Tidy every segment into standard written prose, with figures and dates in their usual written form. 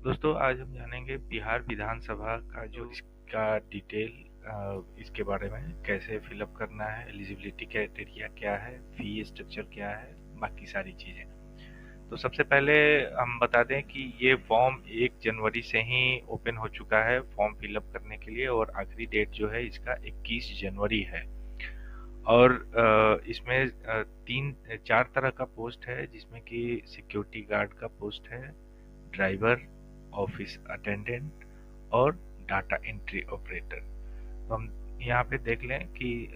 दोस्तों, आज हम जानेंगे बिहार विधानसभा का जो इसका डिटेल इसके बारे में कैसे फिलअप करना है, एलिजिबिलिटी क्राइटेरिया क्या है, फी स्ट्रक्चर क्या है, बाकी सारी चीज़ें। तो सबसे पहले हम बता दें कि ये फॉर्म 1 जनवरी से ही ओपन हो चुका है फॉर्म फिलअप करने के लिए, और आखिरी डेट जो है इसका 21 जनवरी है। और इसमें तीन चार तरह का पोस्ट है, जिसमें कि सिक्योरिटी गार्ड का पोस्ट है, ड्राइवर, ऑफिस अटेंडेंट और डाटा एंट्री ऑपरेटर। तो हम यहाँ पे देख लें कि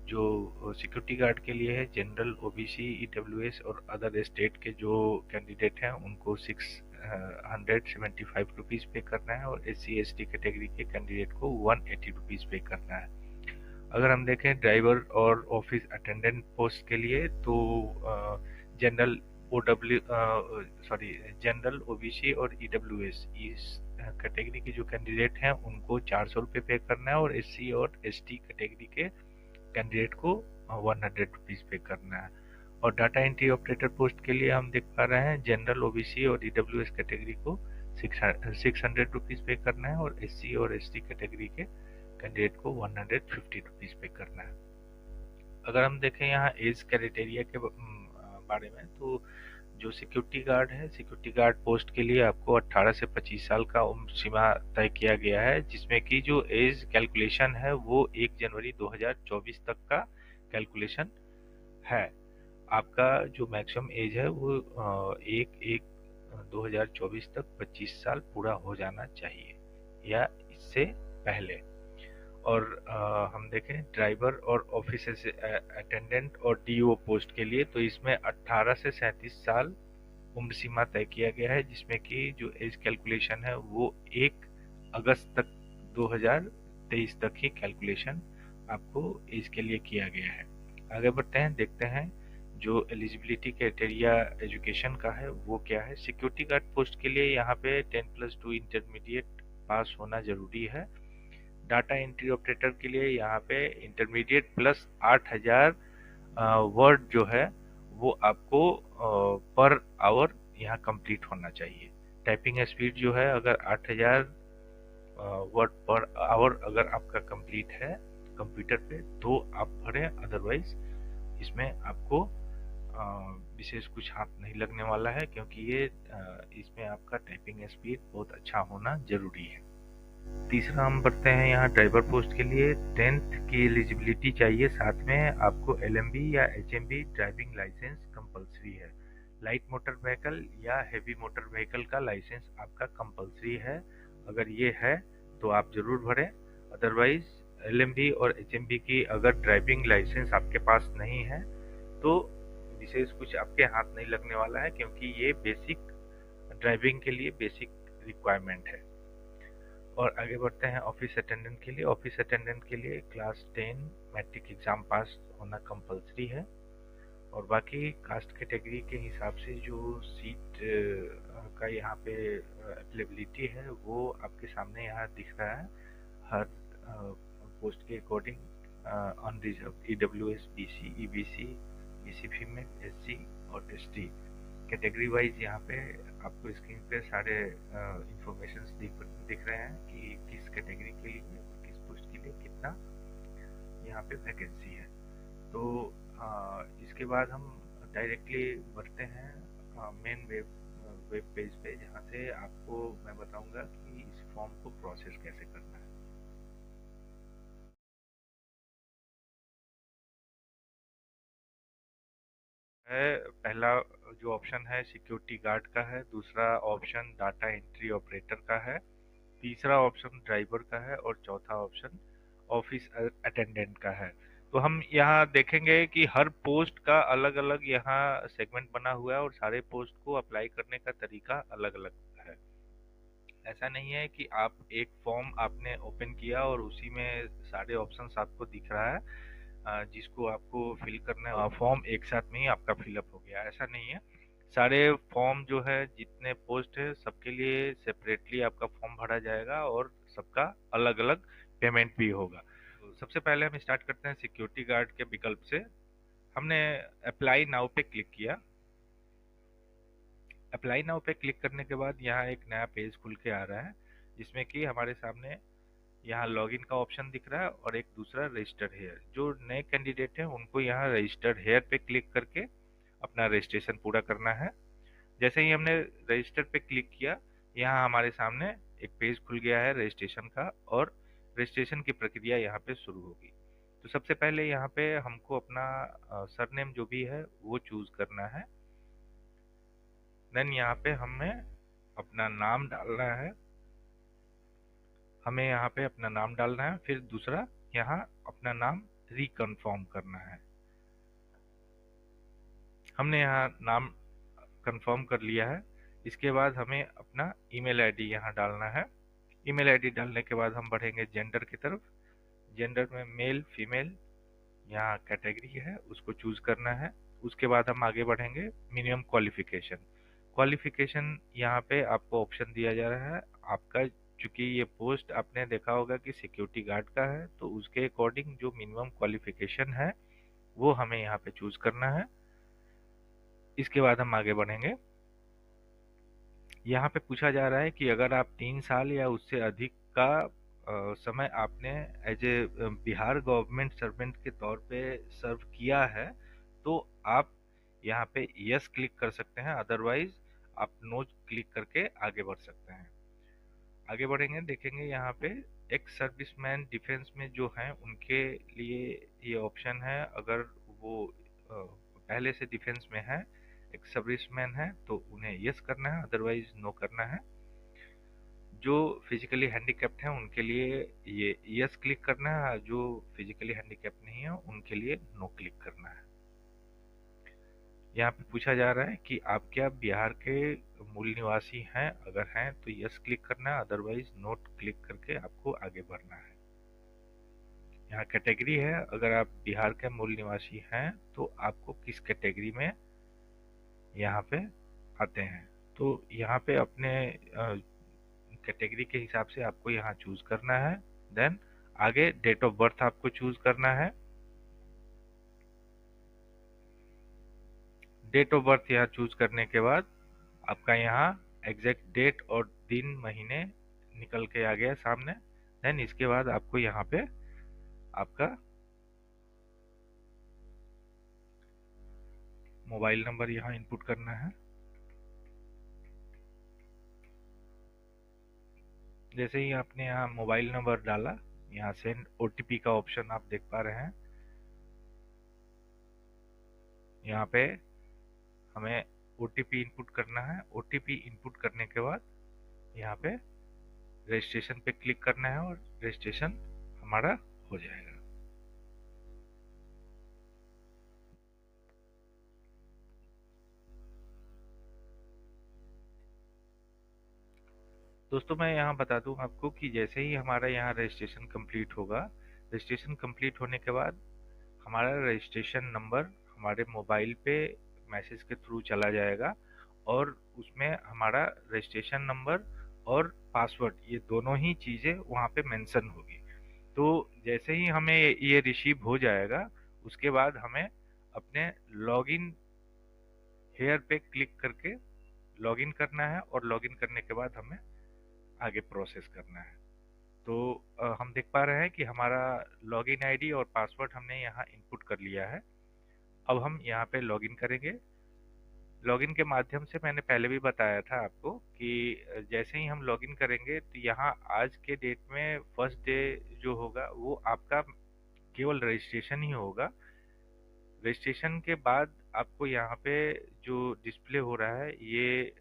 जो सिक्योरिटी गार्ड के लिए है, जनरल, ओबीसी, ईडब्ल्यूएस और अदर स्टेट के जो कैंडिडेट हैं उनको 675 रुपीज़ पे करना है, और SC ST कैटेगरी के कैंडिडेट को 180 रुपीज़ पे करना है। अगर हम देखें ड्राइवर और ऑफिस अटेंडेंट पोस्ट के लिए, तो general, OW sorry general, OBC और ईडब्ल्यूएस इस कैटेगरी के जो कैंडिडेट हैं उनको 400 रुपये पे करना है, और SC और ST कैटेगरी के कैंडिडेट को 100 रुपीज़ पे करना है। और डाटा एंट्री ऑपरेटर पोस्ट के लिए हम देख पा रहे हैं जनरल, ओबीसी और ईडब्ल्यूएस कैटेगरी को 600 रुपीज़ पे करना है, और SC और ST कैटेगरी के कैंडिडेट को 150 रुपीज़ पे करना है। अगर हम देखें यहाँ एज क्राइटेरिया के बारे में, तो जो सिक्योरिटी गार्ड है, सिक्योरिटी गार्ड पोस्ट के लिए आपको 18 से 25 साल का उम्र सीमा तय किया गया है, जिसमें कि जो एज कैलकुलेशन है वो 1 जनवरी 2024 तक का कैलकुलेशन है। आपका जो मैक्सिमम एज है वो 1/1/2024 तक 25 साल पूरा हो जाना चाहिए या इससे पहले। और हम देखें ड्राइवर और ऑफिस अटेंडेंट और DO पोस्ट के लिए, तो इसमें 18 से 37 साल उम्र सीमा तय किया गया है, जिसमें कि जो एज कैलकुलेशन है वो 1 अगस्त तक 2023 तक ही कैलकुलेशन आपको एज के लिए किया गया है। आगे बढ़ते हैं, देखते हैं जो एलिजिबिलिटी क्राइटेरिया एजुकेशन का है वो क्या है। सिक्योरिटी गार्ड पोस्ट के लिए यहाँ पे 10+2 इंटरमीडिएट पास होना जरूरी है। डाटा एंट्री ऑपरेटर के लिए यहाँ पे इंटरमीडिएट प्लस 8000 वर्ड जो है वो आपको पर आवर यहाँ कंप्लीट होना चाहिए। टाइपिंग स्पीड जो है, अगर 8000 वर्ड पर आवर अगर आपका कंप्लीट है कंप्यूटर पे तो आप भरें, अदरवाइज इसमें आपको विशेष कुछ हाथ नहीं लगने वाला है, क्योंकि ये इसमें आपका टाइपिंग स्पीड बहुत अच्छा होना जरूरी है। तीसरा हम बढ़ते हैं यहाँ ड्राइवर पोस्ट के लिए 10th की एलिजिबिलिटी चाहिए, साथ में आपको LMB या HMB ड्राइविंग लाइसेंस कंपलसरी है। लाइट मोटर व्हीकल या हेवी मोटर व्हीकल का लाइसेंस आपका कंपलसरी है। अगर ये है तो आप जरूर भरें, अदरवाइज LMB और HMB की अगर ड्राइविंग लाइसेंस आपके पास नहीं है तो विशेष कुछ आपके हाथ नहीं लगने वाला है, क्योंकि ये बेसिक ड्राइविंग के लिए बेसिक रिक्वायरमेंट है। और आगे बढ़ते हैं ऑफिस अटेंडेंट के लिए। ऑफिस अटेंडेंट के लिए क्लास 10 मैट्रिक एग्जाम पास होना कंपलसरी है, और बाकी कास्ट कैटेगरी के हिसाब से जो सीट का यहाँ पे अवेलेबिलिटी है वो आपके सामने यहाँ दिख रहा है। हर पोस्ट के according unreserve, EWS, BC, EBC, BC female, SC और ST कैटेगरी वाइज यहाँ पे आपको स्क्रीन पे सारे इंफॉर्मेशन दिख रहे हैं कि किस कैटेगरी के लिए, किस पोस्ट के लिए कितना यहाँ पे वैकेंसी है। तो इसके बाद हम डायरेक्टली बढ़ते हैं मेन वेब पेज पे, जहाँ से आपको मैं बताऊंगा कि इस फॉर्म को प्रोसेस कैसे करना है। पहला जो ऑप्शन है सिक्योरिटी गार्ड का है, दूसरा ऑप्शन डाटा एंट्री ऑपरेटर का है, तीसरा ऑप्शन ड्राइवर का है, और चौथा ऑप्शन ऑफिस अटेंडेंट का है। तो हम यहाँ देखेंगे कि हर पोस्ट का अलग अलग यहाँ सेगमेंट बना हुआ है, और सारे पोस्ट को अप्लाई करने का तरीका अलग अलग है। ऐसा नहीं है कि आप एक फॉर्म आपने ओपन किया और उसी में सारे ऑप्शंस आपको दिख रहा है, जिसको आपको फिल करना है, फॉर्म एक साथ में ही आपका फिलअप हो गया, ऐसा नहीं है। सारे फॉर्म जो है, जितने पोस्ट है, सबके लिए सेपरेटली आपका फॉर्म भरा जाएगा, और सबका अलग अलग पेमेंट भी होगा। तो सबसे पहले हम स्टार्ट करते हैं सिक्योरिटी गार्ड के विकल्प से। हमने अप्लाई नाउ पे क्लिक किया। अप्लाई नाउ पे क्लिक करने के बाद यहाँ एक नया पेज खुल के आ रहा है, जिसमें कि हमारे सामने यहाँ लॉगिन का ऑप्शन दिख रहा है और एक दूसरा रजिस्टर्ड हेयर। जो नए कैंडिडेट हैं उनको यहाँ रजिस्टर्ड हेयर पे क्लिक करके अपना रजिस्ट्रेशन पूरा करना है। जैसे ही हमने रजिस्टर पे क्लिक किया, यहाँ हमारे सामने एक पेज खुल गया है रजिस्ट्रेशन का, और रजिस्ट्रेशन की प्रक्रिया यहाँ पे शुरू होगी। तो सबसे पहले यहाँ पे हमको अपना सरनेम जो भी है वो चूज करना है। देन यहाँ पे हमें अपना नाम डालना है, फिर दूसरा यहाँ अपना नाम रिकन्फर्म करना है। हमने यहाँ नाम कंफर्म कर लिया है। इसके बाद हमें अपना ईमेल आईडी यहाँ डालना है। ईमेल आईडी डालने के बाद हम बढ़ेंगे जेंडर की तरफ। जेंडर में मेल फीमेल, यहाँ कैटेगरी है उसको चूज करना है। उसके बाद हम आगे बढ़ेंगे। मिनिमम क्वालिफिकेशन यहाँ पे आपको ऑप्शन दिया जा रहा है आपका, चूंकि ये पोस्ट आपने देखा होगा कि सिक्योरिटी गार्ड का है, तो उसके अकॉर्डिंग जो मिनिमम क्वालिफिकेशन है वो हमें यहाँ पे चूज करना है। इसके बाद हम आगे बढ़ेंगे। यहाँ पे पूछा जा रहा है कि अगर आप 3 साल या उससे अधिक का समय आपने as a Bihar government servant के तौर पे सर्व किया है, तो आप यहाँ पे यस क्लिक कर सकते हैं, अदरवाइज आप नो क्लिक करके आगे बढ़ सकते हैं। आगे बढ़ेंगे, देखेंगे यहाँ पे एक्स सर्विसमैन डिफेंस में जो हैं उनके लिए ये ऑप्शन है। अगर वो पहले से डिफेंस में है, एक सर्विसमैन है, तो उन्हें यस करना है, अदरवाइज नो करना है। जो फिजिकली हैंडीकैप्ड हैं उनके लिए ये यस क्लिक करना है, जो फिजिकली हैंडीकैप्ड नहीं है उनके लिए नो क्लिक करना है। यहाँ पे पूछा जा रहा है कि आप क्या बिहार के मूल निवासी हैं, अगर हैं तो यस क्लिक करना है, अदरवाइज नोट क्लिक करके आपको आगे बढ़ना है। यहाँ कैटेगरी है, अगर आप बिहार के मूल निवासी हैं तो आपको किस कैटेगरी में यहाँ पे आते हैं, तो यहाँ पे अपने कैटेगरी के हिसाब से आपको यहाँ चूज करना है। देन आगे डेट ऑफ बर्थ आपको चूज करना है। डेट ऑफ बर्थ यहाँ चूज करने के बाद आपका यहाँ एग्जैक्ट डेट और दिन महीने निकल के आ गया सामने। देन इसके बाद आपको यहाँ पे आपका मोबाइल नंबर यहाँ इनपुट करना है। जैसे ही आपने यहाँ मोबाइल नंबर डाला, यहाँ सेंड ओटीपी का ऑप्शन आप देख पा रहे हैं। यहाँ पे हमें ओटीपी इनपुट करना है। ओटीपी इनपुट करने के बाद यहाँ पे रजिस्ट्रेशन पे क्लिक करना है और रजिस्ट्रेशन हमारा हो जाएगा। दोस्तों मैं यहाँ बता दूं आपको कि जैसे ही हमारा यहाँ रजिस्ट्रेशन कंप्लीट होगा, रजिस्ट्रेशन कंप्लीट होने के बाद हमारा रजिस्ट्रेशन नंबर हमारे मोबाइल पे मैसेज के थ्रू चला जाएगा और उसमें हमारा रजिस्ट्रेशन नंबर और पासवर्ड, ये दोनों ही चीज़ें वहाँ पे मेंशन होगी। तो जैसे ही हमें ये रिसीव हो जाएगा, उसके बाद हमें अपने लॉगिन हेयर पे क्लिक करके लॉगिन करना है और लॉगिन करने के बाद हमें आगे प्रोसेस करना है। तो हम देख पा रहे हैं कि हमारा लॉगिन आईडी और पासवर्ड हमने यहाँ इनपुट कर लिया है। अब हम यहाँ पे लॉगिन करेंगे। लॉगिन के माध्यम से मैंने पहले भी बताया था आपको कि जैसे ही हम लॉगिन करेंगे तो यहाँ आज के डेट में फर्स्ट डे जो होगा वो आपका केवल रजिस्ट्रेशन ही होगा। रजिस्ट्रेशन के बाद आपको यहाँ पे जो डिस्प्ले हो रहा है, ये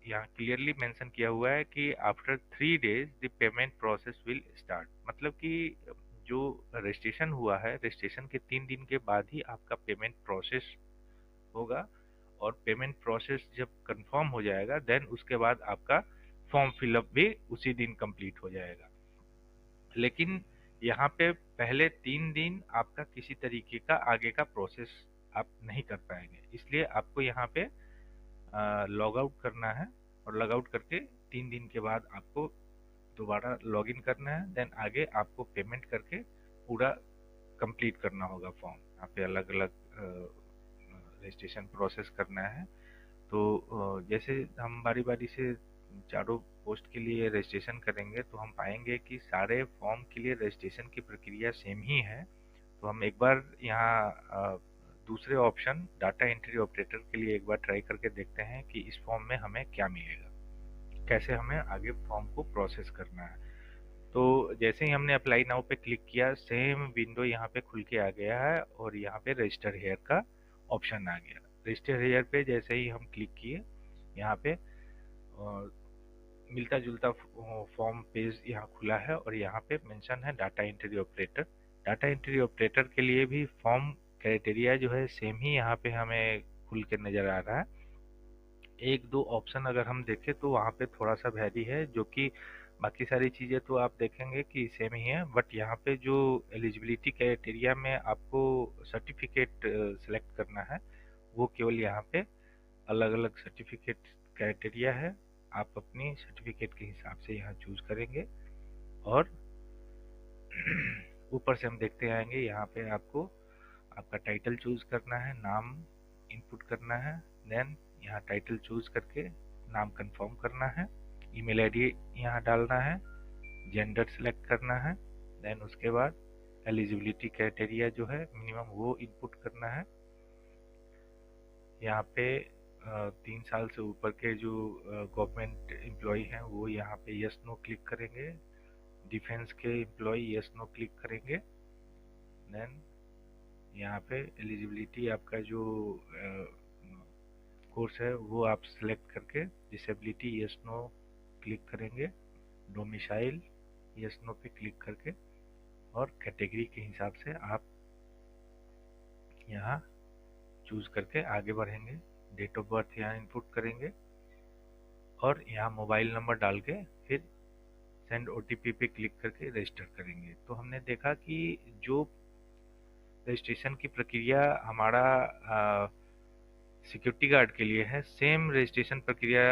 यहाँ क्लियरली मेंशन किया हुआ है कि after 3 days the payment process will start. मतलब कि जो रजिस्ट्रेशन हुआ है, रजिस्ट्रेशन के 3 दिन के बाद ही आपका पेमेंट प्रोसेस होगा, और पेमेंट प्रोसेस जब कंफर्म हो जाएगा देन उसके बाद आपका फॉर्म फिलअप भी उसी दिन कंप्लीट हो जाएगा। लेकिन यहाँ पे पहले 3 दिन आपका किसी तरीके का आगे का प्रोसेस आप नहीं कर पाएंगे, इसलिए आपको यहाँ पे लॉग आउट करना है और लॉग आउट करके 3 दिन के बाद आपको दोबारा लॉगिन करना है। देन आगे आपको पेमेंट करके पूरा कंप्लीट करना होगा फॉर्म। यहाँ पे अलग अलग रजिस्ट्रेशन प्रोसेस करना है तो जैसे हम बारी-बारी से चारों पोस्ट के लिए रजिस्ट्रेशन करेंगे तो हम पाएंगे कि सारे फॉर्म के लिए रजिस्ट्रेशन की प्रक्रिया सेम ही है। तो हम एक बार यहाँ दूसरे ऑप्शन डाटा एंट्री ऑपरेटर के लिए एक बार ट्राई करके देखते हैं कि इस फॉर्म में हमें क्या मिलेगा, कैसे हमें आगे फॉर्म को प्रोसेस करना है। तो जैसे ही हमने अप्लाई नाउ पे क्लिक किया, सेम विंडो यहाँ पे खुल के आ गया है और यहाँ पे रजिस्टर हेयर का ऑप्शन आ गया। रजिस्टर हेयर पे जैसे ही हम क्लिक किए, यहाँ पे मिलता जुलता फॉर्म पेज यहाँ खुला है और यहाँ पे मेंशन है data entry operator. Data entry operator के लिए भी फॉर्म क्राइटेरिया जो है सेम ही यहाँ पे हमें खुल के नजर आ रहा है। एक दो ऑप्शन अगर हम देखें तो वहाँ पे थोड़ा सा वैरी है, जो कि बाकी सारी चीज़ें तो आप देखेंगे कि सेम ही है, बट यहाँ पे जो एलिजिबिलिटी क्राइटेरिया में आपको सर्टिफिकेट सेलेक्ट करना है, वो केवल यहाँ पे अलग अलग सर्टिफिकेट क्राइटेरिया है। आप अपनी सर्टिफिकेट के हिसाब से यहाँ चूज करेंगे और ऊपर से हम देखते आएंगे, यहाँ पे आपको आपका टाइटल चूज करना है, नाम इनपुट करना है, देन यहाँ टाइटल चूज करके नाम कंफर्म करना है, ईमेल आईडी यहाँ डालना है, जेंडर सेलेक्ट करना है, देन उसके बाद एलिजिबिलिटी क्राइटेरिया जो है मिनिमम वो इनपुट करना है। यहाँ पे 3 साल से ऊपर के जो गवर्नमेंट एम्प्लॉय हैं वो यहाँ पे यस नो क्लिक करेंगे, डिफेंस के एम्प्लॉय यस नो क्लिक करेंगे, देन यहाँ पे एलिजिबिलिटी आपका जो कोर्स है वो आप सेलेक्ट करके डिसेबिलिटी यस नो क्लिक करेंगे, डोमिसाइल यस नो पे क्लिक करके, और कैटेगरी के हिसाब से आप यहाँ चूज करके आगे बढ़ेंगे। डेट ऑफ बर्थ यहाँ इनपुट करेंगे और यहाँ मोबाइल नंबर डाल के फिर सेंड ओटीपी पे क्लिक करके रजिस्टर करेंगे। तो हमने देखा कि जो रजिस्ट्रेशन की प्रक्रिया हमारा सिक्योरिटी गार्ड के लिए है, सेम रजिस्ट्रेशन प्रक्रिया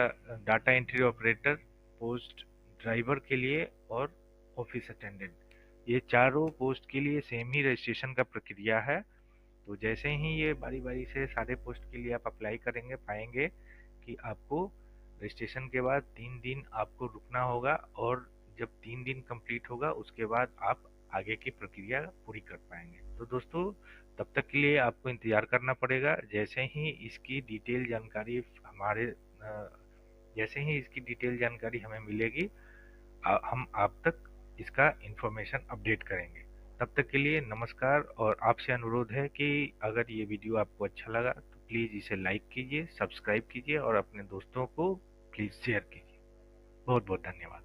data entry operator, post driver के लिए और ऑफिस अटेंडेंट, ये चारों पोस्ट के लिए सेम ही रजिस्ट्रेशन का प्रक्रिया है। तो जैसे ही ये बारी बारी से सारे पोस्ट के लिए आप अप्लाई करेंगे, पाएंगे कि आपको रजिस्ट्रेशन के बाद 3 दिन आपको रुकना होगा और जब 3 दिन कंप्लीट होगा उसके बाद आप आगे की प्रक्रिया पूरी कर पाएंगे। तो दोस्तों, तब तक के लिए आपको इंतज़ार करना पड़ेगा। जैसे ही इसकी डिटेल जानकारी हमें मिलेगी, हम आप तक इसका इंफॉर्मेशन अपडेट करेंगे। तब तक के लिए नमस्कार, और आपसे अनुरोध है कि अगर ये वीडियो आपको अच्छा लगा तो प्लीज़ इसे लाइक कीजिए, सब्सक्राइब कीजिए और अपने दोस्तों को प्लीज़ शेयर कीजिए। बहुत बहुत धन्यवाद।